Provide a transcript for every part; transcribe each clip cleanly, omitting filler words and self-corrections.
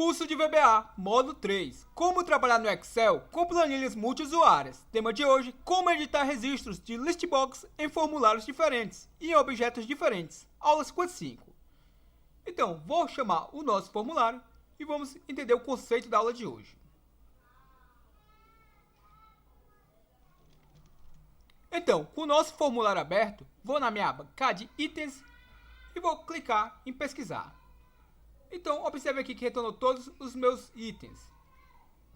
Curso de VBA, módulo 3. Como trabalhar no Excel com planilhas multiusuárias. Tema de hoje, como editar registros de listbox em formulários diferentes e em objetos diferentes. Aula 55. Então, vou chamar o nosso formulário e vamos entender o conceito da aula de hoje. Então, com o nosso formulário aberto, vou na minha aba CAD Itens e vou clicar em pesquisar. Então, observe aqui que retornou todos os meus itens.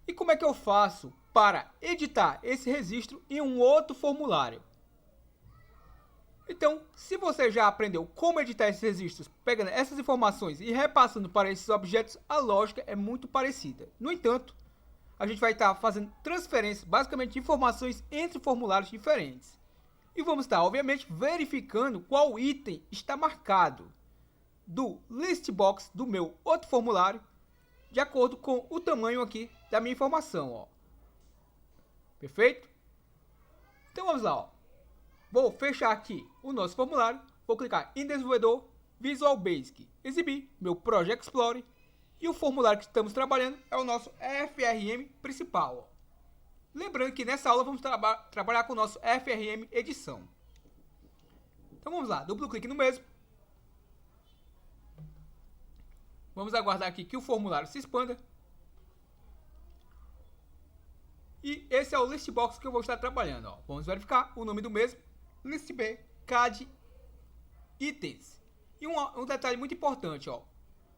E como é que eu faço para editar esse registro em um outro formulário? Então, se você já aprendeu como editar esses registros, pegando essas informações e repassando para esses objetos, a lógica é muito parecida. No entanto, a gente vai estar fazendo transferências, basicamente, de informações entre formulários diferentes. E vamos estar, obviamente, verificando qual item está marcado do listbox do meu outro formulário, de acordo com o tamanho aqui da minha informação, ó. Perfeito? Então vamos lá, ó. Vou fechar aqui o nosso formulário, vou clicar em desenvolvedor, Visual Basic, exibir meu Project Explorer, e o formulário que estamos trabalhando é o nosso FRM principal, ó. Lembrando que nessa aula vamos trabalhar com o nosso FRM edição. Então vamos lá, duplo clique no mesmo. Vamos aguardar aqui que o formulário se expanda. E esse é o listbox que eu vou estar trabalhando, ó. Vamos verificar o nome do mesmo, listb CAD Itens. E um detalhe muito importante, ó.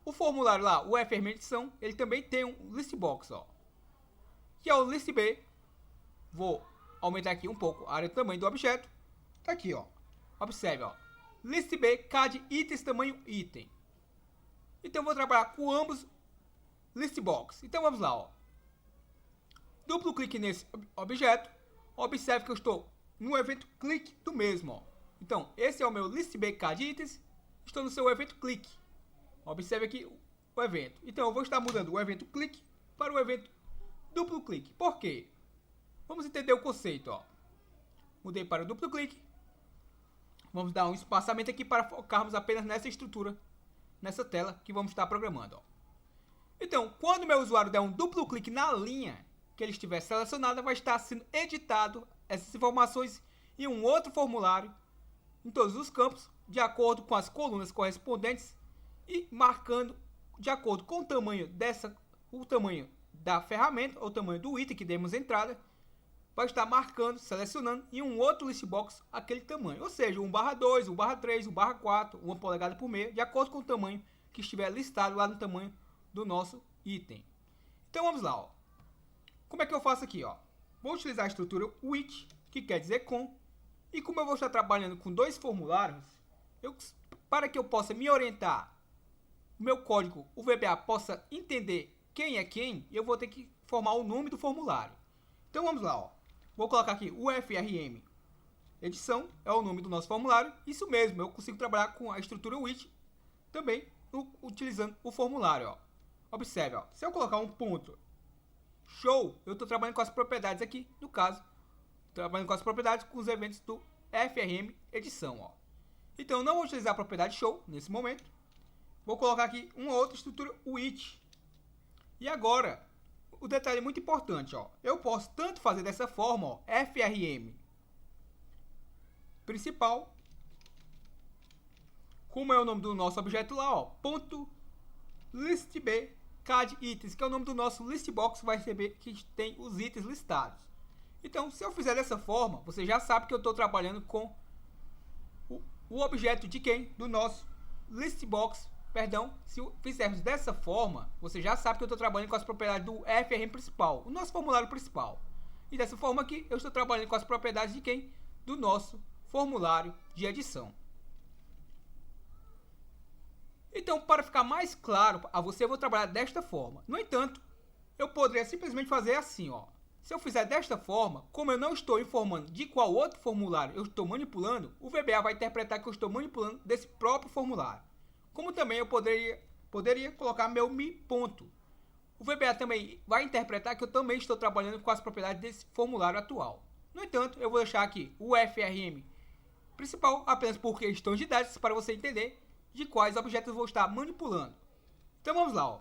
O formulário lá, o FRM edição, ele também tem um listbox, ó. Que é o listb. Vou aumentar aqui um pouco a área do tamanho do objeto. Tá aqui, ó. Observe, ó. listb CAD Itens tamanho item. Então, eu vou trabalhar com ambos listbox. Então, vamos lá, ó. Duplo clique nesse objeto. Observe que eu estou no evento clique do mesmo, ó. Então, esse é o meu listb CAD Itens. Estou no seu evento clique. Observe aqui o evento. Então, eu vou estar mudando o evento clique para o evento duplo clique. Por quê? Vamos entender o conceito, ó. Mudei para o duplo clique. Vamos dar um espaçamento aqui para focarmos apenas nessa estrutura, nessa tela que vamos estar programando, ó. Então, quando o meu usuário der um duplo clique na linha que ele estiver selecionada, vai estar sendo editado essas informações em um outro formulário, em todos os campos, de acordo com as colunas correspondentes e marcando de acordo com o tamanho da ferramenta, ou o tamanho do item que demos entrada, vai estar marcando, selecionando em um outro listbox aquele tamanho. Ou seja, 1/2, 1/3, 1/4, 1 polegada por meio, de acordo com o tamanho que estiver listado lá no tamanho do nosso item. Então vamos lá, ó. Como é que eu faço aqui, ó? Vou utilizar a estrutura with, que quer dizer com, e como eu vou estar trabalhando com dois formulários, para que eu possa me orientar, o meu código, o VBA, possa entender quem é quem, eu vou ter que formar o nome do formulário. Então vamos lá, ó. Vou colocar aqui o FRM edição, é o nome do nosso formulário. Isso mesmo, eu consigo trabalhar com a estrutura with também utilizando o formulário, ó. Observe, ó. Se eu colocar um ponto show, eu estou trabalhando com as propriedades aqui, no caso, trabalhando com as propriedades com os eventos do FRM edição, ó. Então, não vou utilizar a propriedade show nesse momento. Vou colocar aqui uma outra estrutura with. E agora, o detalhe muito importante, ó. Eu posso tanto fazer dessa forma, ó, FRM principal, como é o nome do nosso objeto lá, ó, ponto listb CAD itens, que é o nome do nosso listbox, vai receber que tem os itens listados. Então, se eu fizer dessa forma, você já sabe que eu estou trabalhando com o objeto de quem? Do nosso listbox. Perdão, se fizermos dessa forma, você já sabe que eu estou trabalhando com as propriedades do FRM principal, o nosso formulário principal. E dessa forma aqui, eu estou trabalhando com as propriedades de quem? Do nosso formulário de edição. Então, para ficar mais claro a você, eu vou trabalhar desta forma. No entanto, eu poderia simplesmente fazer assim, ó. Se eu fizer desta forma, como eu não estou informando de qual outro formulário eu estou manipulando, o VBA vai interpretar que eu estou manipulando desse próprio formulário. Como também eu poderia colocar meu mi ponto. O VBA também vai interpretar que eu também estou trabalhando com as propriedades desse formulário atual. No entanto, eu vou deixar aqui o FRM principal apenas por questões didáticas para você entender de quais objetos eu vou estar manipulando. Então vamos lá, ó.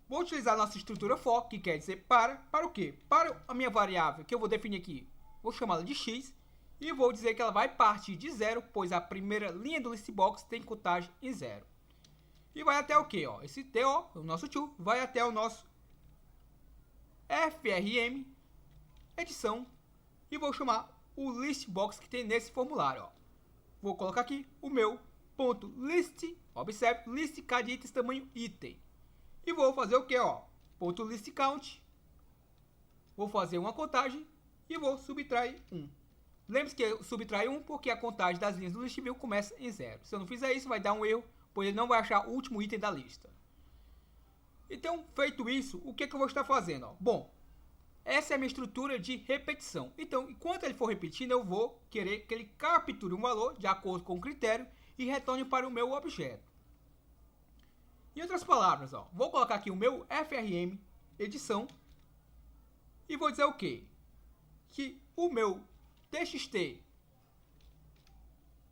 vou utilizar nossa estrutura for, que quer dizer para o quê? Para a minha variável, que eu vou definir aqui, vou chamá-la de x, e vou dizer que ela vai partir de 0, pois a primeira linha do listbox tem contagem em 0. E vai até o quê? Ó? Esse T, ó, o nosso to, vai até o nosso FRM edição, e vou chamar o listbox que tem nesse formulário. Ó. Vou colocar aqui o meu ponto list, observe, list cada itens tamanho item. E vou fazer o que, ó? Ponto list count. Vou fazer uma contagem e vou subtrair 1. Lembre-se que eu subtraio 1 porque a contagem das linhas do list view começa em 0. Se eu não fizer isso, vai dar um erro, pois ele não vai achar o último item da lista. Então, feito isso, o que eu vou estar fazendo? Ó? Bom, essa é a minha estrutura de repetição. Então, enquanto ele for repetindo, eu vou querer que ele capture um valor de acordo com o critério e retorne para o meu objeto. Em outras palavras, ó, vou colocar aqui o meu FRM edição e vou dizer o quê? Que o meu txt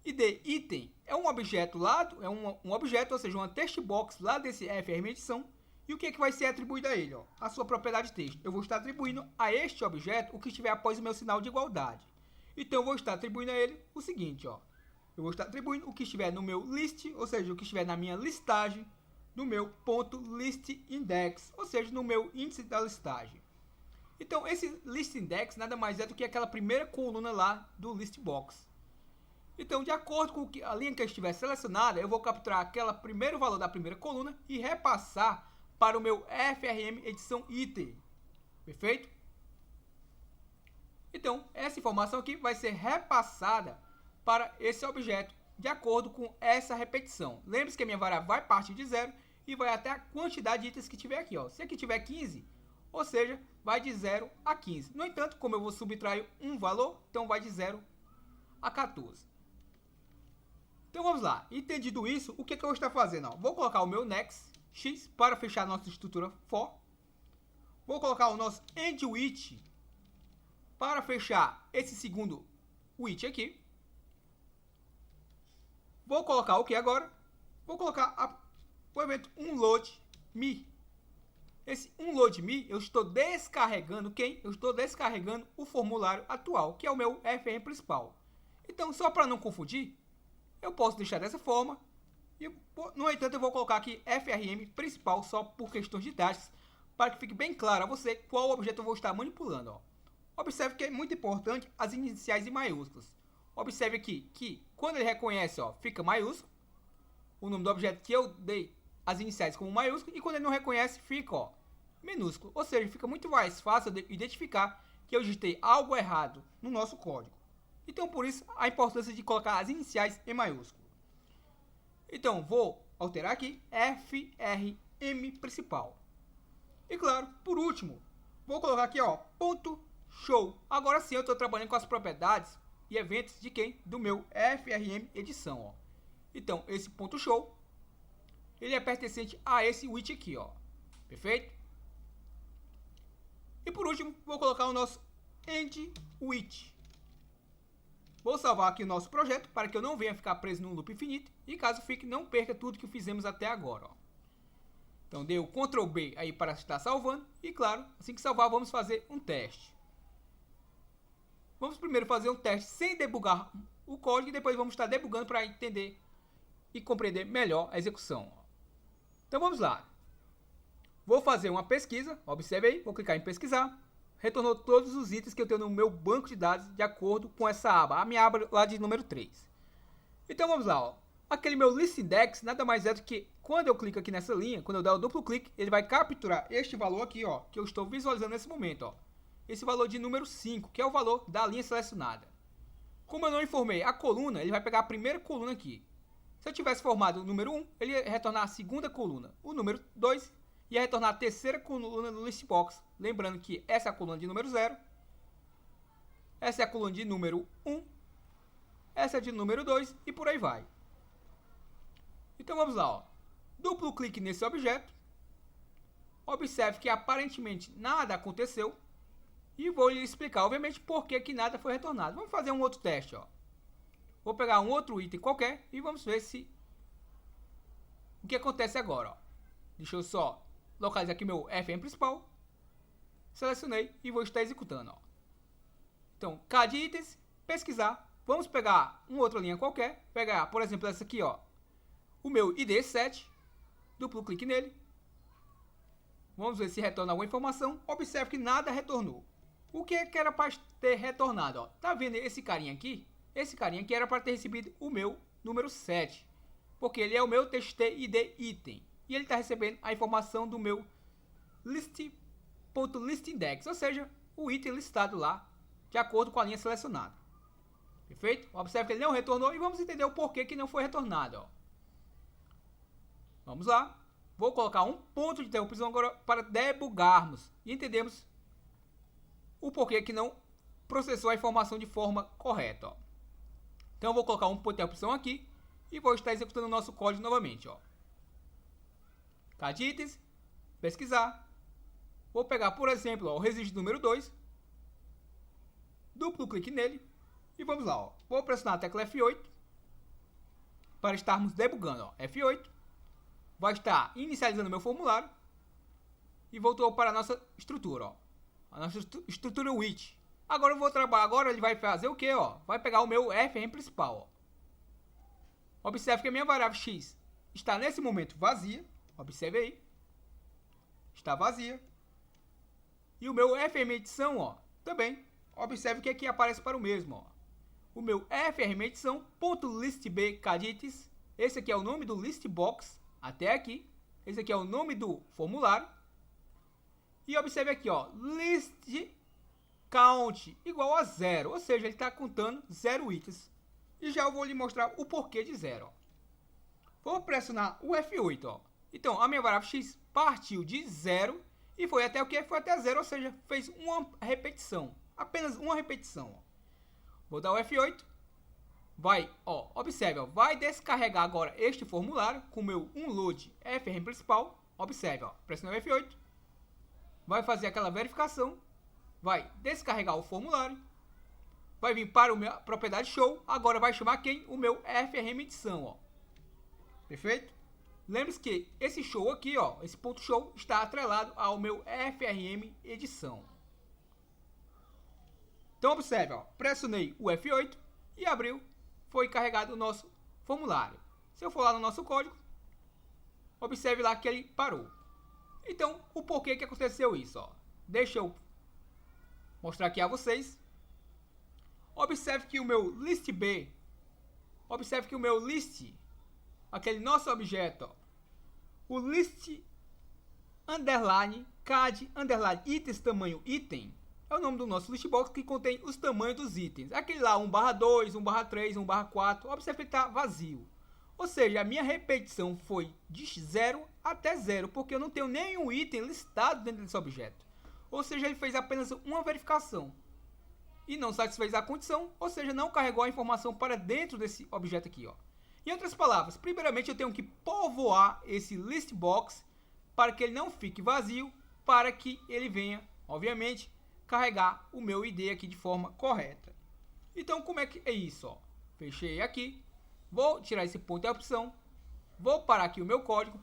id item é um objeto lá, é um objeto, ou seja, uma text box lá desse FRM edição. E o que vai ser atribuído a ele? Ó? A sua propriedade texto. Eu vou estar atribuindo a este objeto o que estiver após o meu sinal de igualdade. Então eu vou estar atribuindo a ele o seguinte, ó. Eu vou estar atribuindo o que estiver no meu list, ou seja, o que estiver na minha listagem, no meu ponto list index, ou seja, no meu índice da listagem. Então esse list index nada mais é do que aquela primeira coluna lá do list box. Então, de acordo com a linha que eu estiver selecionada, eu vou capturar aquele primeiro valor da primeira coluna e repassar para o meu FRM edição item. Perfeito? Então, essa informação aqui vai ser repassada para esse objeto de acordo com essa repetição. Lembre-se que a minha variável vai partir de 0 e vai até a quantidade de itens que tiver aqui. Ó. Se aqui tiver 15, ou seja, vai de 0 a 15. No entanto, como eu vou subtrair um valor, então vai de 0 a 14. Então vamos lá. Entendido isso, o que eu vou estar fazendo? Ó? Vou colocar o meu next x para fechar a nossa estrutura for. Vou colocar o nosso end with para fechar esse segundo with aqui. Vou colocar o que agora? Vou colocar o evento unloadMe. Esse unloadMe, eu estou descarregando quem? Eu estou descarregando o formulário atual, que é o meu FRM principal. Então, só para não confundir, eu posso deixar dessa forma. E, no entanto, eu vou colocar aqui FRM principal só por questões didáticas, para que fique bem claro a você qual objeto eu vou estar manipulando. Ó. Observe que é muito importante as iniciais em maiúsculas. Observe aqui que quando ele reconhece, ó, fica maiúsculo, o nome do objeto que eu dei as iniciais como maiúsculo, e quando ele não reconhece, fica ó, minúsculo. Ou seja, fica muito mais fácil de identificar que eu digitei algo errado no nosso código. Então, por isso, a importância de colocar as iniciais em maiúsculo. Então, vou alterar aqui FRM principal. E claro, por último, vou colocar aqui, ó, ponto show. Agora sim eu estou trabalhando com as propriedades e eventos de quem? Do meu FRM edição, ó. Então, esse ponto show, ele é pertencente a esse with aqui, ó. Perfeito? E por último, vou colocar o nosso end with. Vou salvar aqui o nosso projeto para que eu não venha ficar preso num loop infinito. E caso fique, não perca tudo que fizemos até agora. Ó. Então, dei o Ctrl B aí para estar salvando. E claro, assim que salvar, vamos fazer um teste. Vamos primeiro fazer um teste sem debugar o código. E depois vamos estar debugando para entender e compreender melhor a execução. Ó. Então, vamos lá. Vou fazer uma pesquisa. Observe aí, vou clicar em pesquisar. Retornou todos os itens que eu tenho no meu banco de dados de acordo com essa aba, a minha aba lá de número 3. Então vamos lá, ó. Aquele meu list index nada mais é do que quando eu clico aqui nessa linha, quando eu der o duplo clique, ele vai capturar este valor aqui, ó, que eu estou visualizando nesse momento, ó. Esse valor de número 5, que é o valor da linha selecionada. Como eu não informei a coluna, ele vai pegar a primeira coluna aqui. Se eu tivesse formado o número 1, ele ia retornar a segunda coluna. O número 2 ia retornar a terceira coluna do listbox. Lembrando que essa é a coluna de número 0. Essa é a coluna de número 1. Essa é de número 2 e por aí vai. Então vamos lá. Ó. Duplo clique nesse objeto. Observe que aparentemente nada aconteceu. E vou lhe explicar, obviamente, por que nada foi retornado. Vamos fazer um outro teste. Ó. Vou pegar um outro item qualquer e vamos ver se o que acontece agora. Ó. Deixa eu só localizar aqui meu FM principal. Selecionei e vou estar executando, ó. Então, CAD itens, pesquisar. Vamos pegar uma outra linha qualquer. Pegar, por exemplo, essa aqui, ó. O meu ID7. Duplo clique nele. Vamos ver se retorna alguma informação. Observe que nada retornou. O que era para ter retornado, ó? Tá vendo esse carinha aqui? Esse carinha aqui era para ter recebido o meu número 7. Porque ele é o meu TXT-ID item. E ele está recebendo a informação do meu list.listindex. Ou seja, o item listado lá de acordo com a linha selecionada. Perfeito? Observe que ele não retornou e vamos entender o porquê que não foi retornado, ó. Vamos lá. Vou colocar um ponto de interrupção agora para debugarmos e entendermos o porquê que não processou a informação de forma correta, ó. Então eu vou colocar um ponto de interrupção aqui e vou estar executando o nosso código novamente, ó. CAD itens, pesquisar. Vou pegar, por exemplo, ó, o registro número 2. Duplo clique nele. E vamos lá, ó. Vou pressionar a tecla F8 para estarmos debugando, ó. F8 vai estar inicializando meu formulário e voltou para a nossa estrutura, ó. A nossa estrutura with. Agora eu vou trabalhar, agora ele vai fazer o que, ó? Vai pegar o meu FM principal, ó. Observe que a minha variável x está nesse momento vazia. Observe aí. Está vazia. E o meu FM edição, ó, também. Observe que aqui aparece para o mesmo, ó. O meu FRM edição.listb cadits. Esse aqui é o nome do listbox até aqui. Esse aqui é o nome do formulário. E observe aqui, ó, list count igual a 0, ou seja, ele está contando 0 itens. E já eu vou lhe mostrar o porquê de 0, ó. Vou pressionar o F8, ó. Então, a minha variável x partiu de 0 e foi até o que? Foi até 0, ou seja, fez uma repetição. Apenas uma repetição, ó. Vou dar o F8. Vai, ó, observe, ó, vai descarregar agora este formulário com o meu unload FRM principal. Observe, ó, pressionando o F8. Vai fazer aquela verificação. Vai descarregar o formulário. Vai vir para o meu propriedade show. Agora vai chamar quem? O meu FRM edição, ó. Perfeito? Lembre-se que esse show aqui, ó, esse ponto show está atrelado ao meu FRM edição. Então observe, ó, pressionei o F8 e abriu, foi carregado o nosso formulário. Se eu for lá no nosso código, observe lá que ele parou. Então, o porquê que aconteceu isso, ó? Deixa eu mostrar aqui a vocês. Observe que o meu list B, observe que o meu list, aquele nosso objeto, ó, o list underline cad underline itens tamanho item, é o nome do nosso listbox que contém os tamanhos dos itens. Aquele lá 1/2, 1/3, 1/4, observe que está vazio. Ou seja, a minha repetição foi de 0 até 0, porque eu não tenho nenhum item listado dentro desse objeto. Ou seja, ele fez apenas uma verificação e não satisfez a condição, ou seja, não carregou a informação para dentro desse objeto aqui, ó. Em outras palavras, primeiramente eu tenho que povoar esse listbox para que ele não fique vazio, para que ele venha, obviamente, carregar o meu ID aqui de forma correta. Então, como é que é isso, ó? Fechei aqui, vou tirar esse ponto de opção, vou parar aqui o meu código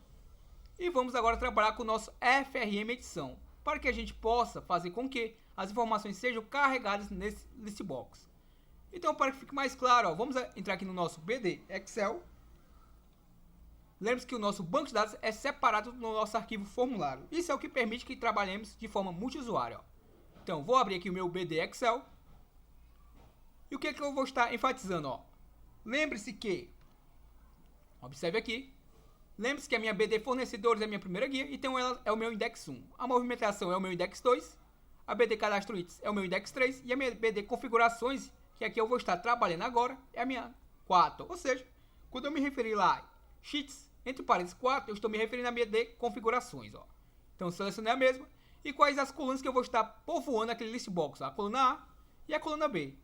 e vamos agora trabalhar com o nosso FRM edição, para que a gente possa fazer com que as informações sejam carregadas nesse listbox. Então, para que fique mais claro, ó, vamos entrar aqui no nosso BD Excel. Lembre-se que o nosso banco de dados é separado do nosso arquivo formulário. Isso é o que permite que trabalhemos de forma multiusuária, ó. Então, vou abrir aqui o meu BD Excel. E o que é que eu vou estar enfatizando, ó? Lembre-se que, observe aqui, lembre-se que a minha BD fornecedores é a minha primeira guia, então ela é o meu index 1. A movimentação é o meu index 2, a BD cadastro itens é o meu index 3 e a minha BD configurações, que aqui eu vou estar trabalhando agora, é a minha 4. Ou seja, quando eu me referir lá, sheets, entre parênteses 4, eu estou me referindo à minha BD configurações, ó. Então, selecionei a mesma. E quais as colunas que eu vou estar povoando aquele listbox, a coluna A e a coluna B.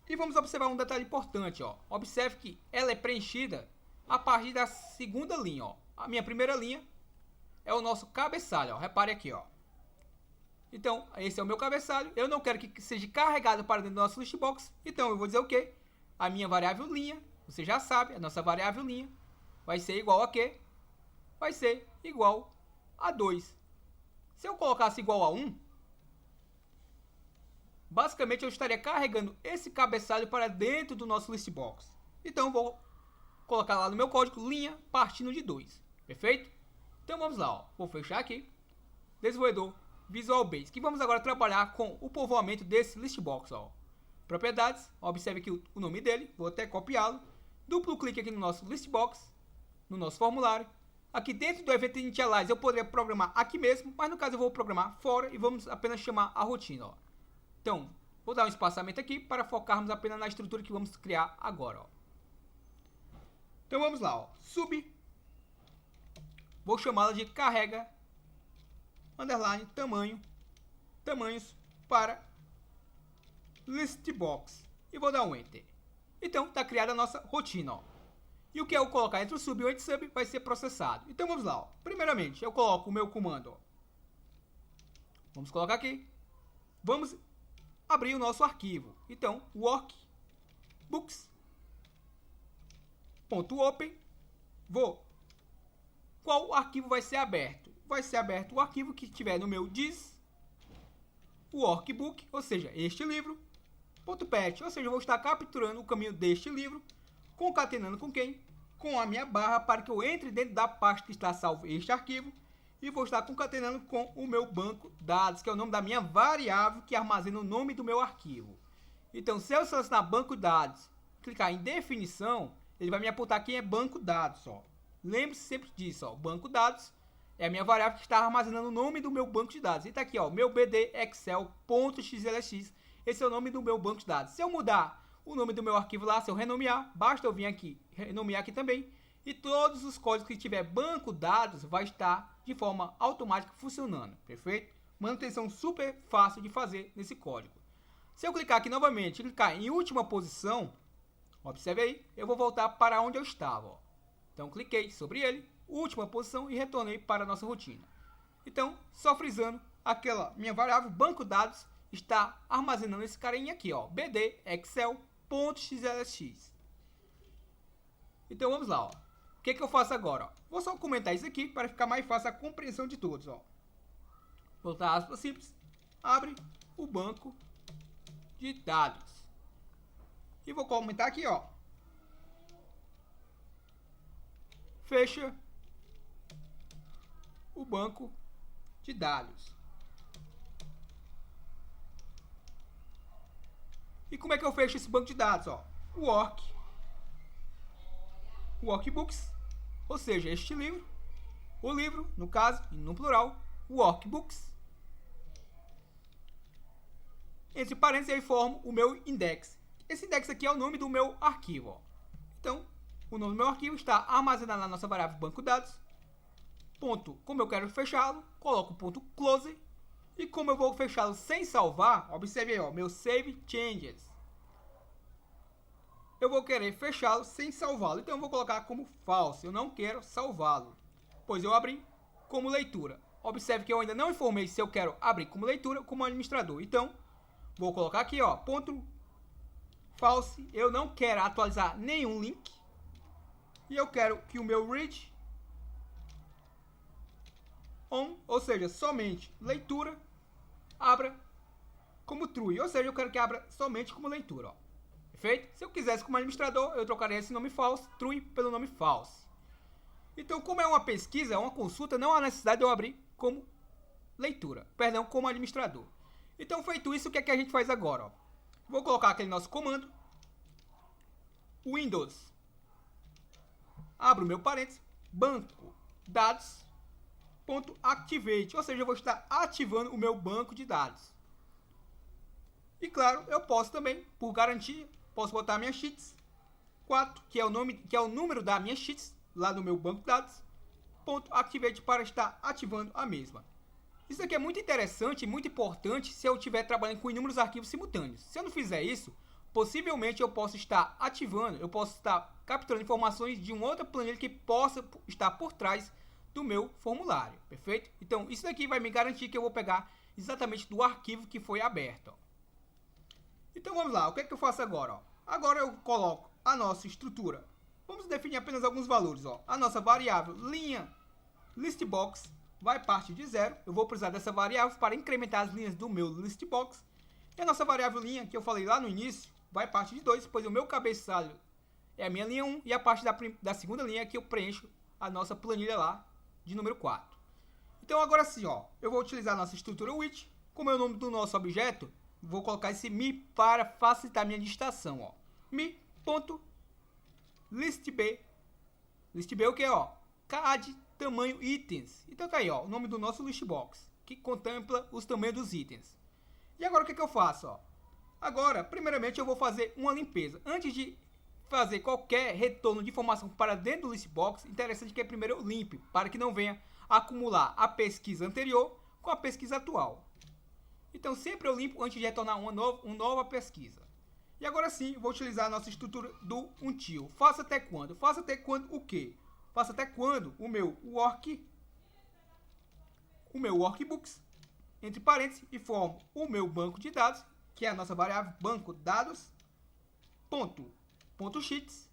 E vamos observar um detalhe importante, ó. Observe que ela é preenchida a partir da segunda linha, ó. A minha primeira linha é o nosso cabeçalho, ó. Repare aqui, ó. Então, esse é o meu cabeçalho. Eu não quero que seja carregado para dentro do nosso listbox. Então, eu vou dizer o quê? A minha variável linha, você já sabe, a nossa variável linha vai ser igual a quê? Vai ser igual a 2. Se eu colocasse igual a 1, basicamente eu estaria carregando esse cabeçalho para dentro do nosso listbox. Então vou colocar lá no meu código linha partindo de 2, perfeito? Então vamos lá, ó. Vou fechar aqui, desenvolvedor Visual Basic, e vamos agora trabalhar com o povoamento desse listbox, ó. Propriedades, observe aqui o nome dele, vou até copiá-lo, duplo clique aqui no nosso listbox, no nosso formulário. Aqui dentro do evento initialize eu poderia programar aqui mesmo, mas no caso eu vou programar fora e vamos apenas chamar a rotina, ó. Então, vou dar um espaçamento aqui para focarmos apenas na estrutura que vamos criar agora, ó. Então vamos lá, ó. Sub, vou chamá-la de carrega, underline, tamanhos para listbox. E vou dar um enter. Então, está criada a nossa rotina, ó. E o que eu colocar entre o sub e o anti-sub vai ser processado. Então vamos lá, ó. Primeiramente, eu coloco o meu comando, ó. Vamos colocar aqui. Vamos abrir o nosso arquivo. Então, workbooks.open. Qual arquivo vai ser aberto? Vai ser aberto o arquivo que estiver no meu dis workbook, ou seja, este livro, .pet, ou seja, eu vou estar capturando o caminho deste livro, concatenando com quem? Com a minha barra, para que eu entre dentro da pasta que está salvo este arquivo, e vou estar concatenando com o meu banco dados, que é o nome da minha variável que armazena o nome do meu arquivo. Então, se eu selecionar banco dados, clicar em definição, ele vai me apontar quem é banco dados, ó. Lembre-se sempre disso, ó. Banco dados é a minha variável que está armazenando o nome do meu banco de dados. E está aqui, ó, meu bd excel.xlx. Esse é o nome do meu banco de dados. Se eu mudar o nome do meu arquivo lá, se eu renomear, basta eu vir aqui, renomear aqui também, e todos os códigos que tiver banco dados vai estar de forma automática funcionando, perfeito? Manutenção super fácil de fazer nesse código. Se eu clicar aqui novamente e clicar em última posição, observe aí, eu vou voltar para onde eu estava, ó. Então cliquei sobre ele, última posição, e retornei para a nossa rotina. Então, só frisando, aquela minha variável banco dados está armazenando esse carinha aqui, ó, bd excel.xlx. Então vamos lá, ó. O que eu faço agora? Ó? Vou só comentar isso aqui para ficar mais fácil a compreensão de todos, ó. Vou botar aspas simples, abre o banco de dados. E vou comentar aqui, ó. Fecha o banco de dados. E como é que eu fecho esse banco de dados, ó? Workbooks, ou seja, este livro, o livro, no caso, no plural, workbooks. Entre parênteses, eu formo o meu index. Esse index aqui é o nome do meu arquivo, ó. Então, o nome do meu arquivo está armazenado na nossa variável banco dados. Ponto, como eu quero fechá-lo, coloco ponto close. E como eu vou fechá-lo sem salvar, observe aí, ó, meu save changes. Eu vou querer fechá-lo sem salvá-lo, então eu vou colocar como false. Eu não quero salvá-lo, pois eu abri como leitura. Observe que eu ainda não informei se eu quero abrir como leitura ou como administrador. Então, vou colocar aqui, ó, ponto false. Eu não quero atualizar nenhum link. E eu quero que o meu read on, ou seja, somente leitura, abra como true. Ou seja, eu quero que abra somente como leitura, ó. Perfeito? Se eu quisesse como administrador, eu trocaria esse nome false, true, pelo nome false. Então, como é uma pesquisa, uma consulta, não há necessidade de eu abrir como leitura. Perdão, como administrador. Então, feito isso, o que é que a gente faz agora? Ó? Vou colocar aquele nosso comando. Windows. Abro o meu parênteses. Banco dados. Ponto activate. Ou seja, eu vou estar ativando o meu banco de dados. E claro, eu posso também, por garantia, posso botar minha sheets 4, que é o número da minha sheets, lá no meu banco de dados, ponto activate para estar ativando a mesma. Isso aqui é muito interessante e muito importante se eu estiver trabalhando com inúmeros arquivos simultâneos. Se eu não fizer isso, possivelmente eu posso estar ativando, eu posso estar capturando informações de uma outra planilha que possa estar por trás do meu formulário, perfeito? Então, isso daqui vai me garantir que eu vou pegar exatamente do arquivo que foi aberto, ó. Então vamos lá, o que é que eu faço agora? Ó? Agora eu coloco a nossa estrutura. Vamos definir apenas alguns valores. Ó. A nossa variável linha listbox vai partir de 0. Eu vou precisar dessa variável para incrementar as linhas do meu listbox. E a nossa variável linha, que eu falei lá no início, vai partir de 2, pois o meu cabeçalho é a minha linha 1 e a parte da segunda linha é que eu preencho a nossa planilha lá de número 4. Então agora sim, ó, eu vou utilizar a nossa estrutura which, como é o nome do nosso objeto, vou colocar esse me para facilitar a minha digitação, ó. me.listb. Listb é o que, ó? Cad tamanho itens. Então tá aí, ó, o nome do nosso listbox, que contempla os tamanhos dos itens. E agora o que eu faço, ó? Agora, primeiramente eu vou fazer uma limpeza. Antes de fazer qualquer retorno de informação para dentro do listbox, interessante que primeiro eu limpe, para que não venha acumular a pesquisa anterior com a pesquisa atual. Então sempre eu limpo antes de retornar uma nova pesquisa. E agora sim, vou utilizar a nossa estrutura do until. Faça até quando? Faça até quando o quê? Faça até quando o meu workbooks, entre parênteses, e formo o meu banco de dados, que é a nossa variável banco dados, ponto sheets.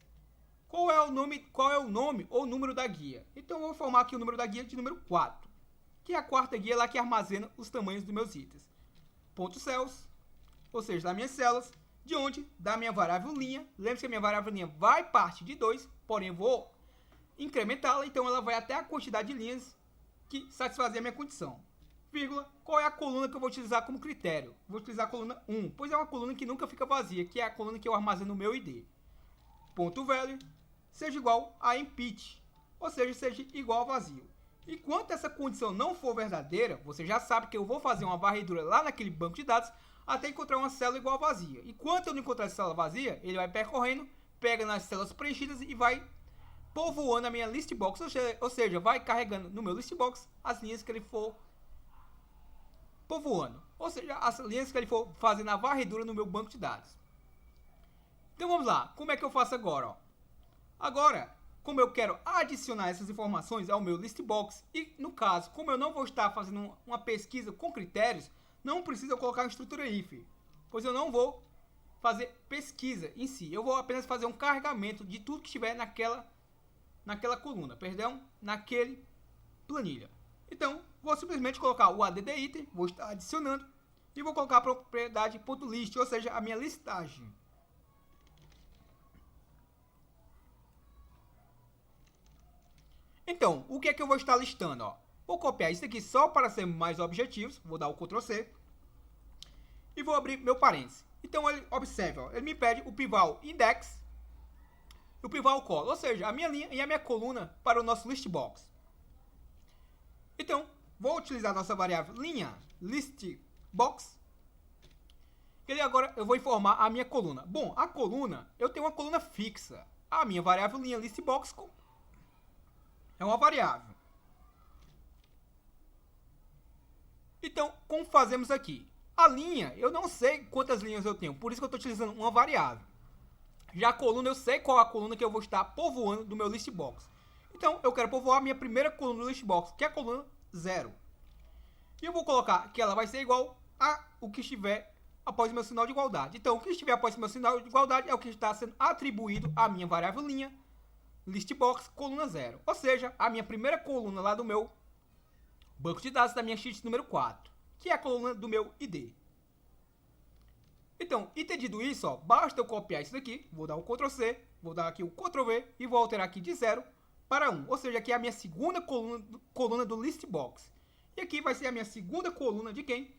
Qual é o nome ou número da guia? Então eu vou formar aqui o número da guia de número 4, que é a quarta guia lá que armazena os tamanhos dos meus itens. Ponto cells, ou seja, das minhas células, de onde? Da minha variável linha. Lembre-se que a minha variável linha vai partir de 2, porém vou incrementá-la, então ela vai até a quantidade de linhas que satisfazer a minha condição. Vírgula, qual é a coluna que eu vou utilizar como critério? Vou utilizar a coluna 1, pois é uma coluna que nunca fica vazia, que é a coluna que eu armazeno no meu ID. Ponto value seja igual a empty, ou seja, seja igual a vazio. E quanto essa condição não for verdadeira, você já sabe que eu vou fazer uma varredura lá naquele banco de dados até encontrar uma célula igual a vazia. E quando eu não encontrar essa célula vazia, ele vai percorrendo, pega nas células preenchidas e vai povoando a minha listbox, ou seja, vai carregando no meu listbox as linhas que ele for povoando, ou seja, as linhas que ele for fazendo a varredura no meu banco de dados. Então vamos lá, como é que eu faço agora? Ó? Agora, como eu quero adicionar essas informações ao meu listbox, e no caso, como eu não vou estar fazendo uma pesquisa com critérios, não precisa colocar uma estrutura if, pois eu não vou fazer pesquisa em si, eu vou apenas fazer um carregamento de tudo que estiver naquela coluna, naquele planilha. Então, vou simplesmente colocar o add item, vou estar adicionando, e vou colocar a propriedade .list, ou seja, a minha listagem. Então, o que é que eu vou estar listando? Ó? Vou copiar isso aqui só para ser mais objetivos, vou dar o Ctrl C, e vou abrir meu parênteses. Então, observe, ó, ele me pede o pivotal index e o pivotal column, ou seja, a minha linha e a minha coluna para o nosso listbox. Então, vou utilizar a nossa variável linha listbox. E agora eu vou informar a minha coluna. Bom, a coluna, eu tenho uma coluna fixa. A minha variável linha listbox é uma variável. Então, como fazemos aqui? A linha, eu não sei quantas linhas eu tenho, por isso que eu estou utilizando uma variável. Já a coluna, eu sei qual é a coluna que eu vou estar povoando do meu listbox. Então, eu quero povoar a minha primeira coluna do listbox, que é a coluna 0. E eu vou colocar que ela vai ser igual a o que estiver após o meu sinal de igualdade. Então, o que estiver após o meu sinal de igualdade é o que está sendo atribuído à minha variável linha listbox coluna 0. Ou seja, a minha primeira coluna lá do meu banco de dados da minha sheet número 4, que é a coluna do meu ID. Então, entendido isso, ó, basta eu copiar isso daqui, vou dar o Ctrl C, vou dar aqui o Ctrl V e vou alterar aqui de 0 para 1, ou seja, aqui é a minha segunda coluna do listbox. E aqui vai ser a minha segunda coluna de quem?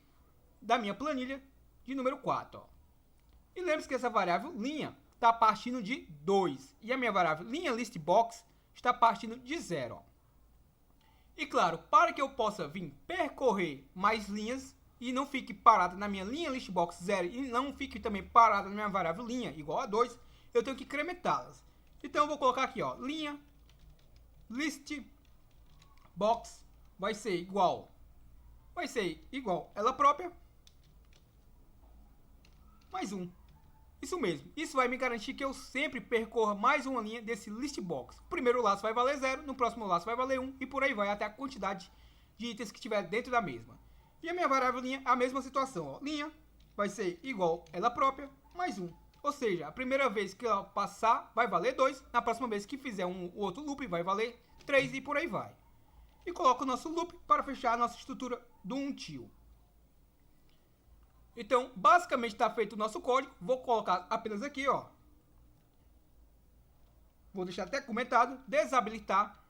Da minha planilha de número 4. Ó. E lembre-se que essa variável linha está partindo de 2. E a minha variável linha listbox está partindo de 0. Ó. E claro, para que eu possa vir percorrer mais linhas e não fique parada na minha linha listbox 0 e não fique também parada na minha variável linha igual a 2, eu tenho que incrementá-las. Então eu vou colocar aqui, ó, linha listbox vai ser igual ela própria mais 1. Isso mesmo, isso vai me garantir que eu sempre percorra mais uma linha desse listbox. O primeiro laço vai valer 0, no próximo laço vai valer 1 e por aí vai até a quantidade de itens que tiver dentro da mesma. E a minha variável linha, a mesma situação, ó, linha vai ser igual ela própria mais 1. Ou seja, a primeira vez que ela passar vai valer 2, na próxima vez que fizer o outro loop vai valer 3 e por aí vai. e coloco o nosso loop para fechar a nossa estrutura do until. Então, basicamente está feito o nosso código. Vou colocar apenas aqui, ó. Vou deixar até comentado, desabilitar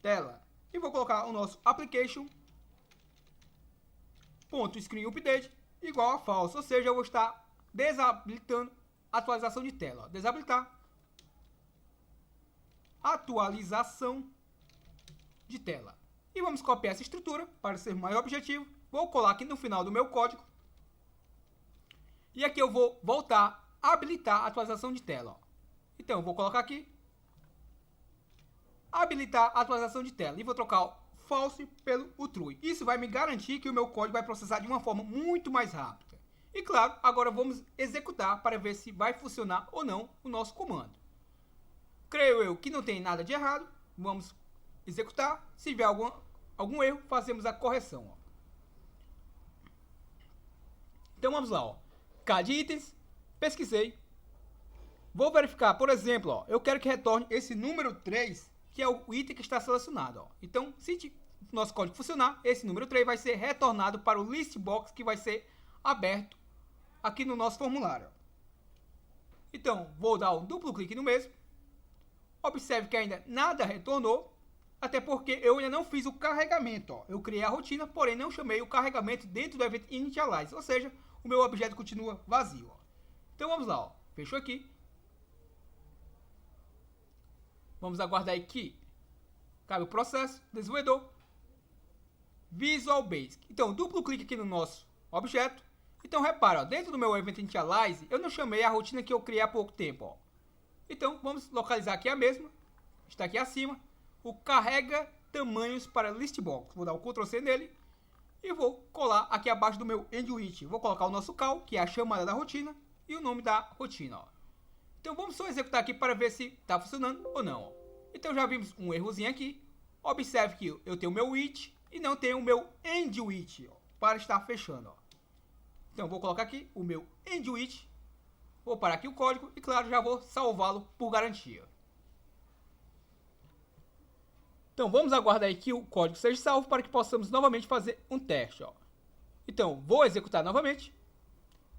tela. E vou colocar o nosso application.screenUpdate igual a false, ou seja, eu vou estar desabilitando a atualização de tela. Ó. Desabilitar atualização de tela. E vamos copiar essa estrutura para ser mais objetivo. Vou colar aqui no final do meu código. E aqui eu vou voltar a habilitar a atualização de tela. Ó. Então eu vou colocar aqui habilitar a atualização de tela e vou trocar o false pelo o true. Isso vai me garantir que o meu código vai processar de uma forma muito mais rápida. E claro, agora vamos executar para ver se vai funcionar ou não o nosso comando. Creio eu que não tem nada de errado. Vamos executar. Se tiver algum erro, fazemos a correção. Ó. Então vamos lá. Ó. CAD itens, pesquisei. Vou verificar, por exemplo, ó, eu quero que retorne esse número 3, que é o item que está selecionado. Ó. Então, se o nosso código funcionar, esse número 3 vai ser retornado para o list box que vai ser aberto aqui no nosso formulário. Então, vou dar um duplo clique no mesmo. Observe que ainda nada retornou, até porque eu ainda não fiz o carregamento. Ó. Eu criei a rotina, porém não chamei o carregamento dentro do event initialize, ou seja, o meu objeto continua vazio. Ó. Então vamos lá, ó. Fechou aqui. Vamos aguardar aqui. Cabe o processo, desenvolvedor, Visual Basic. Então, duplo clique aqui no nosso objeto. Então, repara, ó, dentro do meu Event Initialize, eu não chamei a rotina que eu criei há pouco tempo. Ó. Então, vamos localizar aqui a mesma. Está aqui acima. O carrega tamanhos para listbox. Vou dar um Ctrl C nele. E vou colar aqui abaixo do meu endwith. Vou colocar o nosso call, que é a chamada da rotina, e o nome da rotina. Ó. Então vamos só executar aqui para ver se está funcionando ou não. Ó. Então já vimos um errozinho aqui. Observe que eu tenho o meu with e não tenho o meu endwith para estar fechando. Ó. Então vou colocar aqui o meu endwith. Vou parar aqui o código e claro já vou salvá-lo por garantia. Então vamos aguardar aí que o código seja salvo para que possamos novamente fazer um teste. Ó. Então vou executar novamente.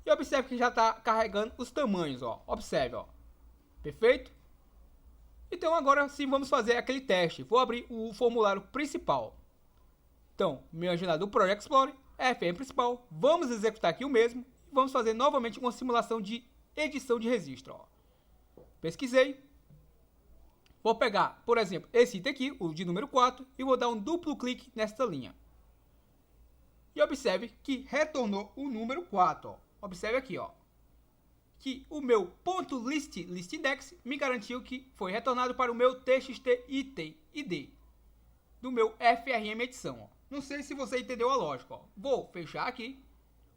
E observe que já está carregando os tamanhos, ó. Observe, ó. Perfeito? Então agora sim vamos fazer aquele teste. Vou abrir o formulário principal. Então, minha janela do Project Explorer, FM principal. Vamos executar aqui o mesmo. E vamos fazer novamente uma simulação de edição de registro, ó. Pesquisei. Vou pegar, por exemplo, esse item aqui, o de número 4, e vou dar um duplo clique nesta linha. E observe que retornou o número 4, ó. Observe aqui, ó, que o meu .list me garantiu que foi retornado para o meu txt item id do meu FRM edição. Ó. Não sei se você entendeu a lógica. Ó. Vou fechar aqui,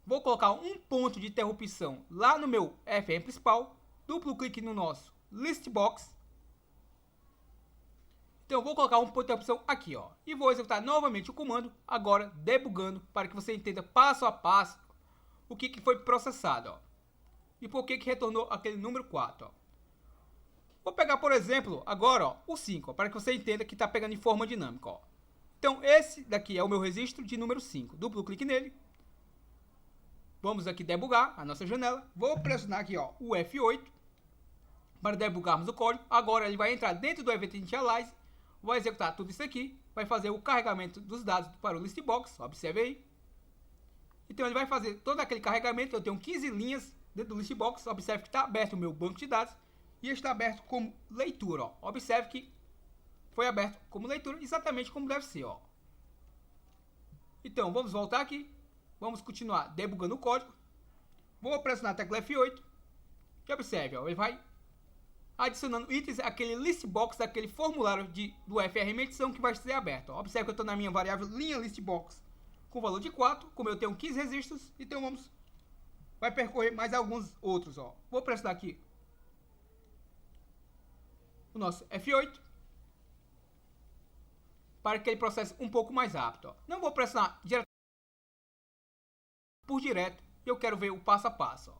vou colocar um ponto de interrupção lá no meu FRM principal, duplo clique no nosso listbox. Então vou colocar um ponto de interrupção aqui, ó, e vou executar novamente o comando, agora debugando para que você entenda passo a passo o que foi processado, ó. E por que retornou aquele número 4, ó. Vou pegar, por exemplo, agora, ó, o 5, ó, para que você entenda que está pegando em forma dinâmica, ó. Então, esse daqui é o meu registro de número 5. Duplo clique nele. Vamos aqui debugar a nossa janela. Vou pressionar aqui, ó, o F8 para debugarmos o código. Agora ele vai entrar dentro do Event Initialize, vai executar tudo isso aqui, vai fazer o carregamento dos dados para o listbox, observe aí. Então ele vai fazer todo aquele carregamento. Eu tenho 15 linhas dentro do listbox. Observe que está aberto o meu banco de dados e está aberto como leitura. Ó. Observe que foi aberto como leitura exatamente como deve ser. Ó. Então vamos voltar aqui. Vamos continuar debugando o código. Vou pressionar a tecla F8 e observe, ó, ele vai adicionando itens àquele listbox daquele formulário do FRM edição que vai ser aberto. Ó. Observe que eu estou na minha variável linha listbox com valor de 4, como eu tenho 15 registros, então vai percorrer mais alguns outros, ó. Vou pressionar aqui o nosso F8 para que ele processe um pouco mais rápido, ó. Não vou pressionar direto, eu quero ver o passo a passo, ó.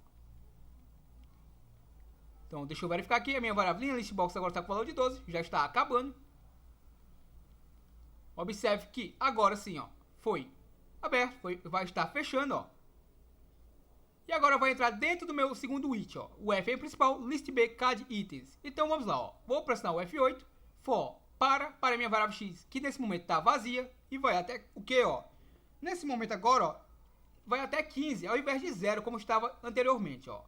Então, deixa eu verificar aqui, a minha variável listbox agora está com valor de 12, já está acabando. Observe que agora sim, ó, foi aberto, vai estar fechando, ó. E agora vai entrar dentro do meu segundo it, ó, o FM principal, list B, CAD itens. Então vamos lá, ó, vou pressionar o F8, for para minha variável x, que nesse momento está vazia, e vai até o que, ó? Nesse momento agora, ó, vai até 15, ao invés de 0, como estava anteriormente, ó.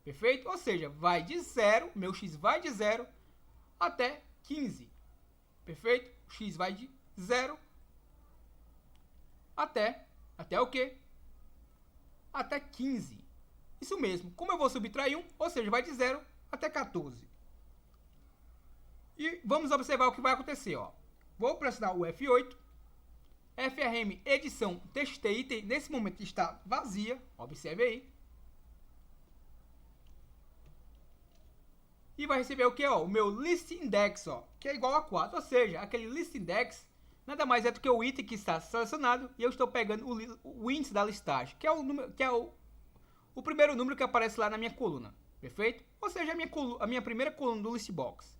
Perfeito? Ou seja, vai de 0, meu x vai de 0 até 15. Perfeito? O x vai de 0 até o quê? Até 15. Isso mesmo. Como eu vou subtrair 1, ou seja, vai de 0 até 14. E vamos observar o que vai acontecer, ó. Vou pressionar o F8. FRM edição txt item, nesse momento está vazia, observe aí. E vai receber o que, ó? O meu list index, ó, que é igual a 4, ou seja, aquele list index nada mais é do que o item que está selecionado e eu estou pegando o índice da listagem, que é o número, o primeiro número que aparece lá na minha coluna, perfeito? Ou seja, a minha primeira coluna do list box,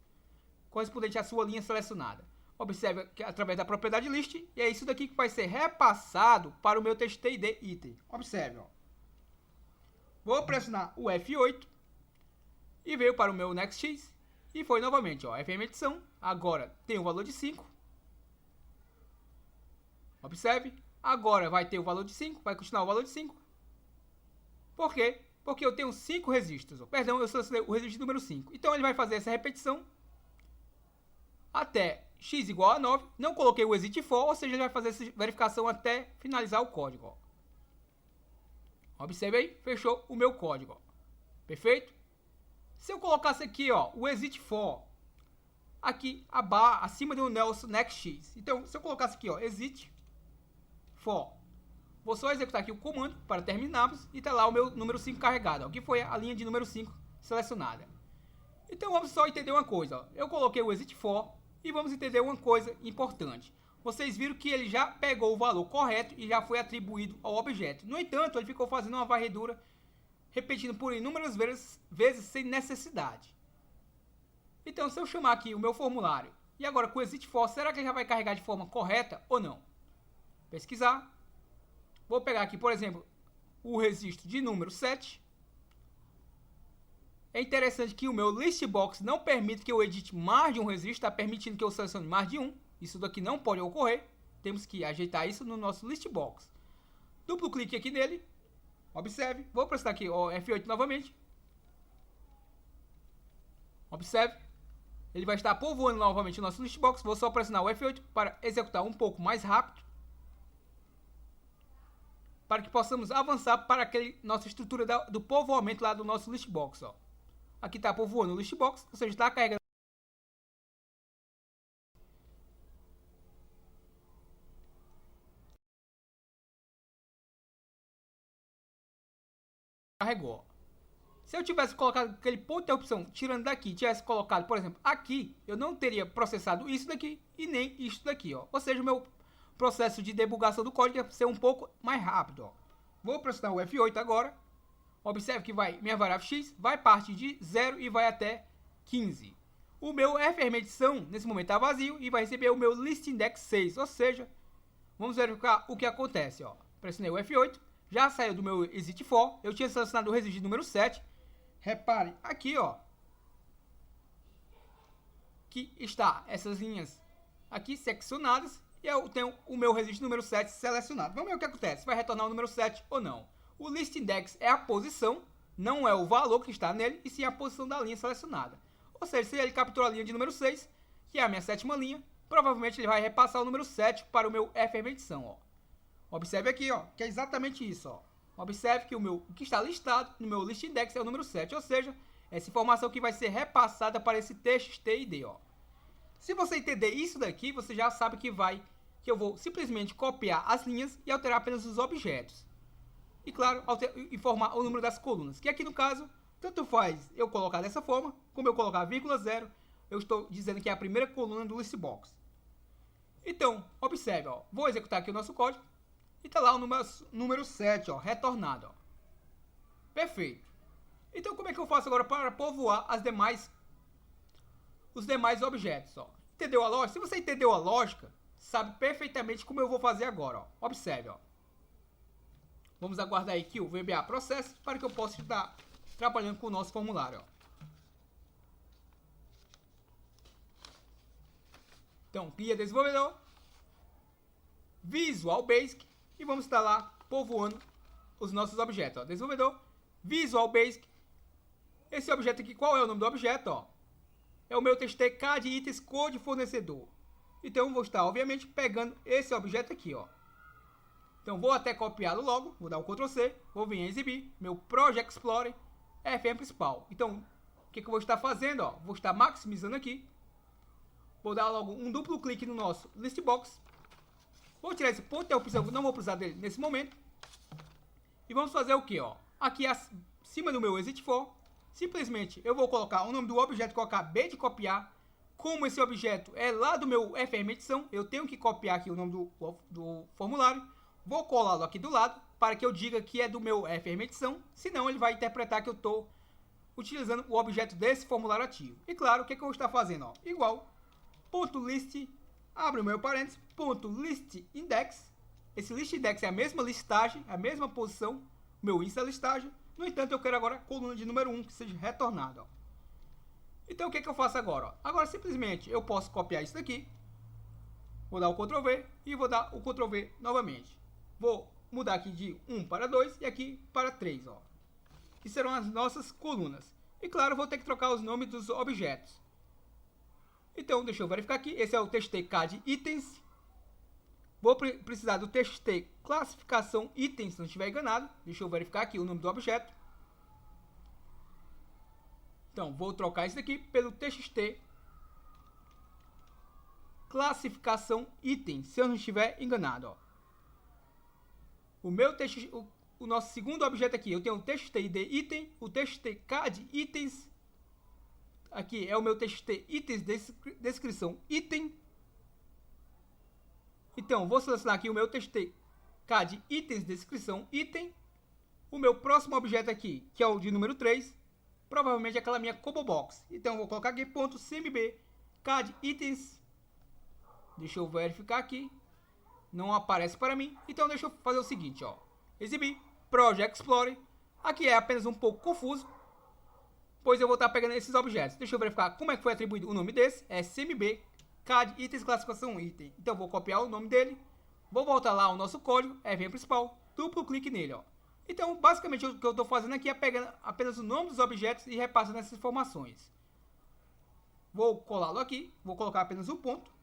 correspondente à sua linha selecionada. Observe que através da propriedade list, e é isso daqui que vai ser repassado para o meu txt item. Observe, ó. Vou pressionar o F8 e veio para o meu nextx e foi novamente, ó, FM edição. Agora tem o valor de 5. Observe, agora vai ter o valor de 5, vai continuar o valor de 5. Por quê? Porque eu tenho 5 registros. Perdão, eu selecionei o registro número 5. Então ele vai fazer essa repetição até x igual a 9, não coloquei o exit for, ou seja, ele vai fazer essa verificação até finalizar o código, ó. Observe aí, fechou o meu código, ó. Perfeito? Se eu colocasse aqui, ó, o exit for, aqui acima do nextx, então se eu colocasse aqui, ó, exit for, vou só executar aqui o comando para terminarmos e tá lá o meu número 5 carregado, ó, que foi a linha de número 5 selecionada. Então vamos só entender uma coisa, ó. Eu coloquei o exit for e vamos entender uma coisa importante. Vocês viram que ele já pegou o valor correto e já foi atribuído ao objeto. No entanto, ele ficou fazendo uma varredura, repetindo por inúmeras vezes sem necessidade. Então, se eu chamar aqui o meu formulário e agora com o exit for, será que ele já vai carregar de forma correta ou não? Pesquisar. Vou pegar aqui, por exemplo, o registro de número 7. É interessante que o meu list box não permite que eu edite mais de um registro, está permitindo que eu selecione mais de um. Isso daqui não pode ocorrer. Temos que ajeitar isso no nosso list box. Duplo clique aqui nele. Observe. Vou pressionar aqui o F8 novamente. Observe. Ele vai estar povoando novamente o nosso list box. Vou só pressionar o F8 para executar um pouco mais rápido, para que possamos avançar para aquele nossa estrutura do povoamento lá do nosso list box, ó. Aqui está povoando o list box, ou seja, está carregando. Carregou. Se eu tivesse colocado aquele ponto de interrupção, tirando daqui, tivesse colocado, por exemplo, aqui, eu não teria processado isso daqui e nem isso daqui, ó. Ou seja, o meu processo de debugação do código ia ser um pouco mais rápido, ó. Vou pressionar o F8 agora. Observe que minha variável x vai partir de 0 e vai até 15. O meu FRM edição, nesse momento, está vazio e vai receber o meu list index 6. Ou seja, vamos verificar o que acontece, ó. Pressionei o F8, já saiu do meu exit for. Eu tinha selecionado o registro número 7. Repare aqui, ó, que está essas linhas aqui seccionadas e eu tenho o meu registro número 7 selecionado. Vamos ver o que acontece. Vai retornar o número 7 ou não? O list index é a posição, não é o valor que está nele, e sim a posição da linha selecionada. Ou seja, se ele capturou a linha de número 6, que é a minha sétima linha, provavelmente ele vai repassar o número 7 para o meu FRM edição, ó. Observe aqui, ó, que é exatamente isso, ó. Observe que o que está listado no meu list index é o número 7, ou seja, essa informação que vai ser repassada para esse txt-id, ó. Se você entender isso daqui, você já sabe que eu vou simplesmente copiar as linhas e alterar apenas os objetos. E claro, informar o número das colunas, que aqui no caso, tanto faz eu colocar dessa forma, como eu colocar vírgula 0, eu estou dizendo que é a primeira coluna do list box. Então, observe, ó, vou executar aqui o nosso código, e está lá o número 7, ó, retornado, ó. Perfeito. Então, como é que eu faço agora para povoar os demais objetos, ó? Entendeu a lógica? Se você entendeu a lógica, sabe perfeitamente como eu vou fazer agora, ó. Observe, ó. Vamos aguardar aí que o VBA processe para que eu possa estar trabalhando com o nosso formulário, ó. Então, guia desenvolvedor, Visual Basic, e vamos estar lá povoando os nossos objetos, ó. Desenvolvedor, Visual Basic. Esse objeto aqui, qual é o nome do objeto, ó? É o meu TXT CAD Itens Code Fornecedor. Então, eu vou estar, obviamente, pegando esse objeto aqui, ó. Então, vou até copiá-lo logo, vou dar um Ctrl C, vou vir em exibir, meu Project Explorer, FM principal. Então, o que eu vou estar fazendo, ó? Vou estar maximizando aqui. Vou dar logo um duplo clique no nosso Listbox. Vou tirar esse ponto de interrupção, não vou precisar dele nesse momento. E vamos fazer o que, ó? Aqui acima do meu Exit For, simplesmente eu vou colocar o nome do objeto que eu acabei de copiar. Como esse objeto é lá do meu FM Edição, eu tenho que copiar aqui o nome do formulário. Vou colá-lo aqui do lado, para que eu diga que é do meu FM Edição. Senão ele vai interpretar que eu estou utilizando o objeto desse formulário ativo. E claro, o que eu vou estar fazendo, ó? Igual, ponto list, abre o meu parênteses, ponto list index. Esse list index é a mesma listagem, a mesma posição, meu insta é listagem. No entanto, eu quero agora a coluna de número 1 que seja retornada, ó. Então, o que eu faço agora, ó? Agora, simplesmente, eu posso copiar isso daqui. Vou dar o Ctrl V e vou dar o Ctrl V novamente. Vou mudar aqui de 1 para 2 e aqui para 3, ó. Que serão as nossas colunas. E claro, vou ter que trocar os nomes dos objetos. Então, deixa eu verificar aqui. Esse é o TXT CAD Itens. Vou precisar do TXT Classificação Itens, se não estiver enganado. Deixa eu verificar aqui o nome do objeto. Então, vou trocar isso aqui pelo TXT Classificação Itens, se eu não estiver enganado, ó. O nosso segundo objeto aqui, eu tenho o TXT ID Item, o TXT CAD Itens. Aqui é o meu TXT Itens Descrição Item. Então, vou selecionar aqui o meu TXT CAD Itens Descrição Item. O meu próximo objeto aqui, que é o de número 3, provavelmente é aquela minha combo box. Então, eu vou colocar aqui ponto CMB CAD Itens. Deixa eu verificar aqui. Não aparece para mim. Então, deixa eu fazer o seguinte, ó. Exibir Project Explorer. Aqui é apenas um pouco confuso, pois eu vou estar pegando esses objetos. Deixa eu verificar como é que foi atribuído o nome desse. É CMB CAD Itens Classificação Item. Então, vou copiar o nome dele. Vou voltar lá ao nosso código, FM principal. Duplo clique nele, ó. Então, basicamente, o que eu estou fazendo aqui é pegando apenas o nome dos objetos e repassando essas informações. Vou colá-lo aqui. Vou colocar apenas o ponto.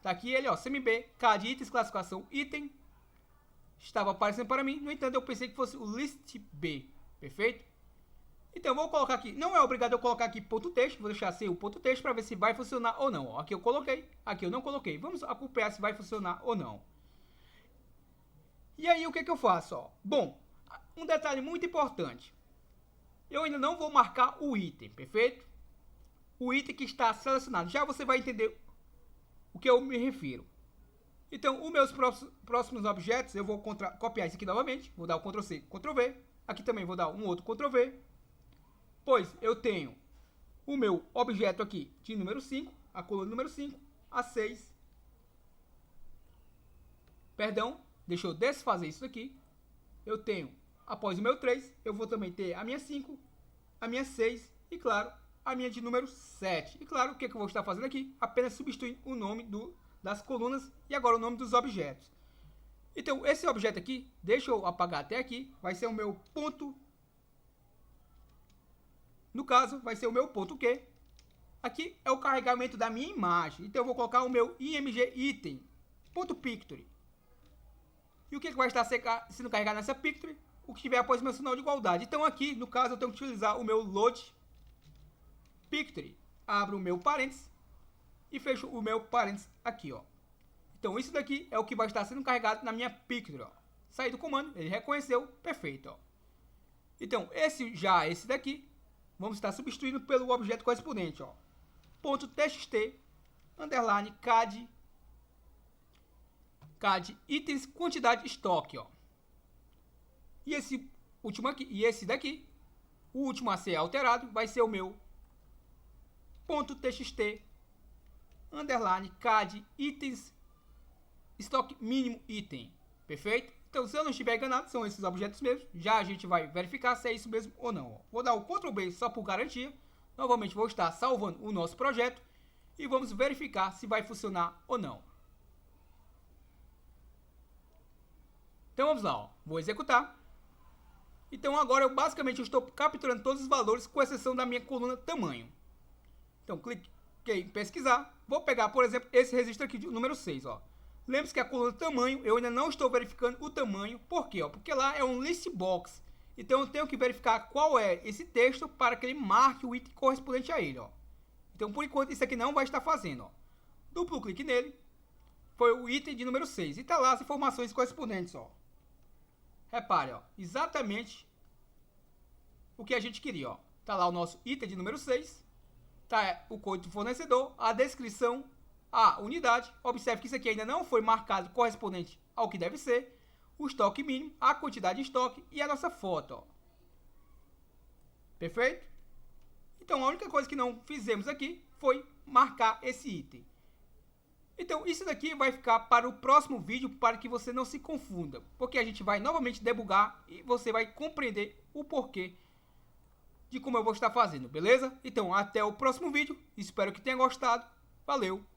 Tá aqui ele, ó, CMB, CAD Itens, Classificação Item. Estava aparecendo para mim, no entanto eu pensei que fosse o list B, perfeito? Então eu vou colocar aqui, não é obrigado eu colocar aqui ponto texto, vou deixar sem o ponto texto para ver se vai funcionar ou não. Ó, aqui eu coloquei, aqui eu não coloquei, vamos acompanhar se vai funcionar ou não. E aí o que eu faço, ó? Bom, um detalhe muito importante, eu ainda não vou marcar o item, perfeito? O item que está selecionado, já você vai entender o que eu me refiro. Então, os meus próximos objetos, eu vou copiar isso aqui novamente. Vou dar o Ctrl C, Ctrl V. Aqui também vou dar um outro Ctrl V. Pois eu tenho o meu objeto aqui de número 5, a coluna número 5, a 6. Perdão, deixa eu desfazer isso aqui. Eu tenho, após o meu 3, eu vou também ter a minha 5, a minha 6 e, claro, a minha de número 7. E claro, o que eu vou estar fazendo aqui? Apenas substituir o nome das colunas e agora o nome dos objetos. Então, esse objeto aqui, deixa eu apagar até aqui, vai ser o meu ponto. No caso, vai ser o meu ponto Q. Aqui é o carregamento da minha imagem. Então, eu vou colocar o meu img item, ponto picture. E o que vai estar sendo carregado nessa picture? O que tiver após o meu sinal de igualdade. Então, aqui, no caso, eu tenho que utilizar o meu load picture. Abro o meu parênteses e fecho o meu parênteses aqui, ó. Então, isso daqui é o que vai estar sendo carregado na minha picture, ó. Saí do comando, ele reconheceu, perfeito, ó. Então, esse daqui, vamos estar substituindo pelo objeto correspondente, ó. Ponto .txt, underline, CAD itens, quantidade, estoque, ó. E esse último aqui, e esse daqui, o último a ser alterado, vai ser o meu ponto .txt, underline, CAD itens, estoque mínimo item. Perfeito? Então, se eu não estiver enganado, são esses objetos mesmo. Já a gente vai verificar se é isso mesmo ou não. Ó. Vou dar o Ctrl B só por garantia. Novamente vou estar salvando o nosso projeto. E vamos verificar se vai funcionar ou não. Então vamos lá. Ó. Vou executar. Então agora eu basicamente estou capturando todos os valores, com exceção da minha coluna tamanho. Então cliquei em pesquisar. Vou pegar, por exemplo, esse registro aqui, o número 6. Lembre-se que a coluna tamanho, eu ainda não estou verificando o tamanho. Por quê? Porque lá é um list box. Então eu tenho que verificar qual é esse texto para que ele marque o item correspondente a ele. Então por enquanto isso aqui não vai estar fazendo. Duplo clique nele. Foi o item de número 6. E está lá as informações correspondentes. Repare, exatamente o que a gente queria. Está lá o nosso item de número 6. Está o código do fornecedor, a descrição, a unidade. Observe que isso aqui ainda não foi marcado correspondente ao que deve ser. O estoque mínimo, a quantidade de estoque e a nossa foto. Perfeito? Então a única coisa que não fizemos aqui foi marcar esse item. Então isso daqui vai ficar para o próximo vídeo, para que você não se confunda. Porque a gente vai novamente debugar e você vai compreender o porquê de como eu vou estar fazendo, beleza? Então até o próximo vídeo, espero que tenha gostado. Valeu!